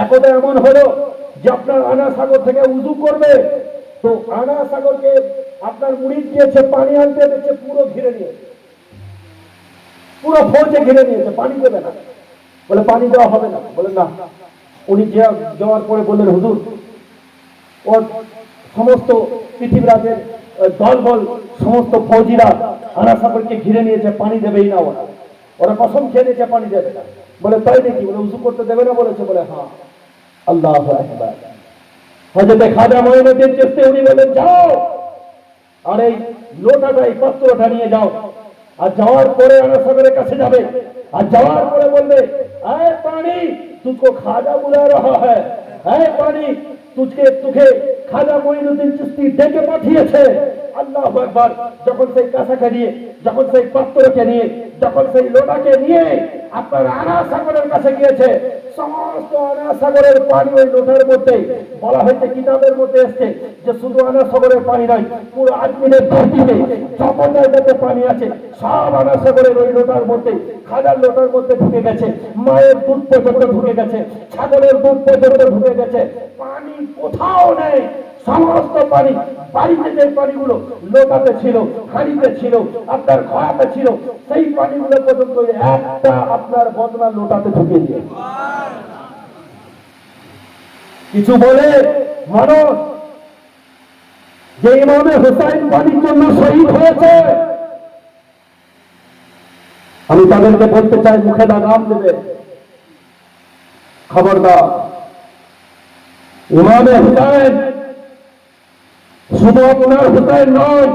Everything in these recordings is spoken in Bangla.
একদা এমন হলো যে আপনার আনা সাগর থেকে উজু করবে, তো আনা সাগরকে আপনার মুরিদ দিয়েছে পানি আনতে, দেখছে পুরো ঘিরে নিয়েছে, পুরো ফৌজে ঘিরে নিয়েছে, পানি দেবে না। বলে পানি দেওয়া হবে না। বলে না। উনি যাওয়ার পরে বললেন, হুজুর, ওর সমস্ত পৃথিবীরাজের দলবল সমস্ত ফৌজিরা আনা সাগরকে ঘিরে নিয়েছে, পানি দেবেই না ওরা, ওরা কসম খেয়ে নিয়েছে পানি দেবে না। বলে তাই নাকি? বলে উজু করতে দেবে না বলেছে। বলে হ্যাঁ। আল্লাহু আকবার। হযরত খাজা মঈনুদ্দিন চিশতি উনি বলেন, যাও আর এই লোটাটা, এই পাত্রটা নিয়ে যাও, আর যাওয়ার পরে আনা সাগরের কাছে যাবে, আর যাওয়ার পরে বলবে, আয় পানি, তুঝকো খাজা বুলা রহা হ্যায়, আয় পানি, তুঝে খাজা মঈনুদ্দিন চিশতি ডেকে পাঠিয়েছে। আল্লাহু আকবার। যখন সেই কাঁসাকে নিয়ে, যখন সেই পাত্রকে নিয়ে, যখন সেই লোটাকে নিয়ে আপনার আনা সাগরের কাছে গিয়েছে, সমস্ত আনা সাগরের পানি ওই লোটার মধ্যে। বলা হয়েছে, কিতাবের মধ্যে এসছে যে শুধু আনা সাগরের পানি নয়, পুরো আজমিরের ধরতিতে যত জায়গাতে পানি আছে সব আনা সাগরের ওই লোটার মধ্যে, খাজার লোটার মধ্যে ঢুকে গেছে। মায়ের দুধ পর্যন্ত ঢুকে গেছে, ছাগলের দুধ পর্যন্ত ঢুকে গেছে, পানি কোথাও নেই। সমস্ত পানি, বাড়িতে যে পানিগুলো লোটাতে ছিল, হাঁড়িতে ছিল, আপনার ঘোড়াতে ছিল, সেই পানিগুলো পর্যন্ত একটা আপনার বদনা লোটাতে ঢুকে দিয়ে কিছু বলে মানুষ যে ইমামে হুসাইন পানির জন্য শহীদ হয়েছে। আমি তাদেরকে বলতে চাই, মুখে লাগাম দেবে, খবরদার। ইমামে হুসাইন শুধু আপনার হুসাইন নয়,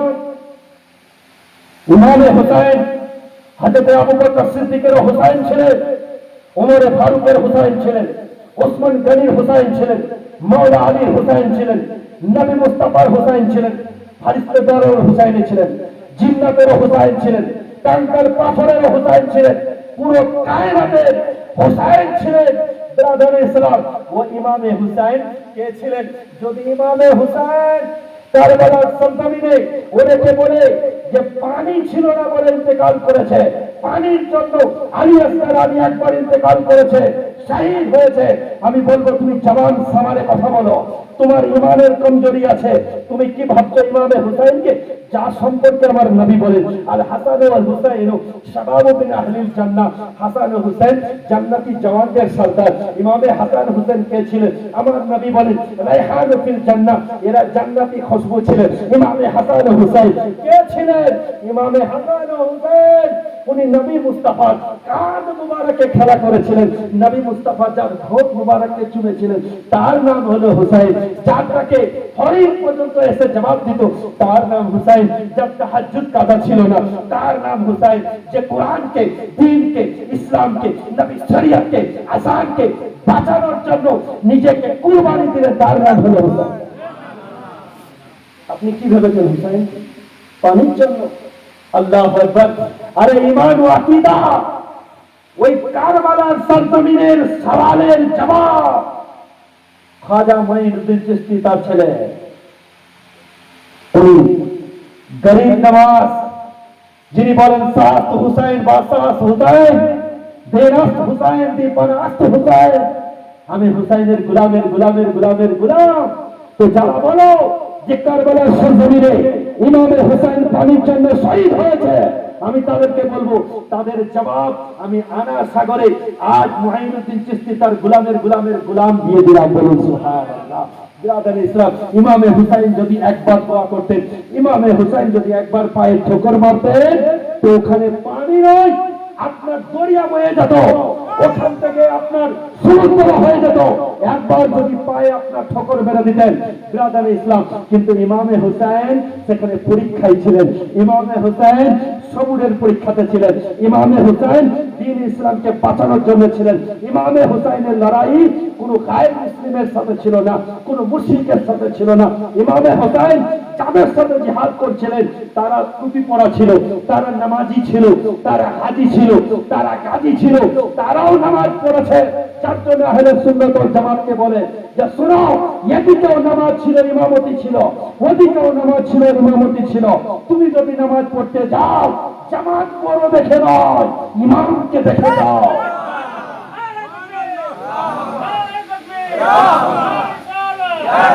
ইমামে হুসাইন হযরত আবু বকর সিদ্দিকের হুসাইন ছিলেন, ওমরে ফারুকের হুসাইন ছিলেন, ওসমান গনির হুসাইন ছিলেন, মাওলা আলীর হুসাইন ছিলেন, নবী মুস্তাফার হুসাইন ছিলেন, ফারিস্তাদারের হুসাইন ছিলেন, জিন্নাতের হুসাইন ছিলেন, টাঙ্কার পাথরের হুসাইন ছিলেন, পুরো কায়নাতের হুসাইন ছিলেন। ব্রাদার ইসলাম, ও ইমামে হুসাইন কে ছিলেন? যদি ইমামে হুসাইন কারবালার সরজমিনে অনেকে বলে যে পানি ছিল না বলে ইন্তেকাল করেছে, পানির জন্য আলী আসগর আলী একবার ইন্তেকাল করেছে, শহীদ হয়েছে, আমি বলবো তুমি জবান সামারে কথা বলো, তোমার ইমানের কমজোরি আছে। তুমি কি ভাবছো ইমামে হুসাইনকে, যা সম্পর্কে আমার নবী বলেন, আল হাসান ওয়াল হুসাইন শাবাবু মিন আহলিল জান্নাহ, হাসান ও হুসাইন জান্নাতি জওয়ানদের সরদার। ইমামে হাসান হুসাইন কে ছিলেন? আমার নবী বলেন, রায়হান ফিল জান্নাহ, এরা জান্নাতি খুশবু ছিলেন। ইমামে হাসান ও হুসাইন কে ছিলেন? ইমামে হাসান ও হুসাইন উনি নবী মুস্তাফার কাঁধ মুবারকে খেলা করেছিলেন, নবী মুস্তাফা যার ঠোঁট মুবারককে চুমেছিলেন তার নাম হলো হুসাইন, যারটাকে হরিণ পর্যন্ত এসে জবাব দিত তার নাম হুসাইন, যার তাহাজ্জুদ কাদা ছিল না তার নাম হুসাইন, যে কোরআনকে, দ্বীনকে, ইসলামকে, নবী শরীয়তকে, আযানকে বাঁচানোর জন্য নিজেকে কুরবানি দিলেন তার নাম হলো হুসাইন। আপনি কি ভেবেছেন হুসাইন পানির জন্য? আল্লাহু আকবার। আরে ঈমান ও আকীদা, ওই কারবালার সরজমিনের সওয়ালের জবাব খাজা মঈনুদ্দিন চিশতি তার ছেলে, উনি গরিব নওয়াজ, যিনি বলেন সাত হুসাইন বাসাস হুসাইন, বেরাস হুসাইন দীপানাস্ত হুসাইন, আমি হুসাইনের গোলামের গোলামের গোলামের গোলাম। তো যারা বলো যে কারবালার সরজমিনে ইমামে হুসাইন পানির জন্য শহীদ হয়েছে, আমি তাদেরকে বলবো, তাদের জবাব আমি আনা সাগরে আজ মঈনুদ্দিন চিশতি তার গোলামের গোলামের গোলাম দিয়ে দিলাম। বলুন সুবহানাল্লাহ। ব্রাদার ইসলাম, ইমামে হুসাইন যদি একবার দোয়া করতেন, ইমামে হুসাইন যদি একবার পায়ে ঠোকর মারতেন, তো ওখানে পানি নয়, আপনার দরিয়া বয়ে যেত, ওখান থেকে আপনার সমুদ্র হয়ে যেত, একবার যদি পায়ে আপনার ঠোকর মেরে দিতেন। ব্রাদার ইসলাম, কিন্তু ইমামে হুসাইন সেখানে পরীক্ষায় ছিলেন, ইমামে হুসাইন সবুরের পরীক্ষাতে ছিলেন, ইমামে হুসাইন দ্বীন ইসলামকে বাঁচানোর জন্য ছিলেন। ইমামে হুসাইনের লড়াই কোনো গায়ের মুসলিমের সাথে ছিল না, কোনো মুশরিকের সাথে ছিল না। ইমামে হুসাইন যাদের সাথে জিহাদ করছিলেন তারা টুপি পরা ছিল, তারা নামাজি ছিল, তারা হাজি ছিল, তারা গাজী ছিল, তারাও নামাজ পড়েছে। যার জন্য আহলে সুন্নাত ওয়াল জামাতকে বলে যে শোনো, এদিকেও নামাজ ছিল, ইমামতি ছিল, ওদিকেও নামাজ ছিল, ইমামতি ছিল। তুমি যদি নামাজ পড়তে যাও, জামাত পড়ো দেখে নয়, ইমামকে দেখে যাও। জয়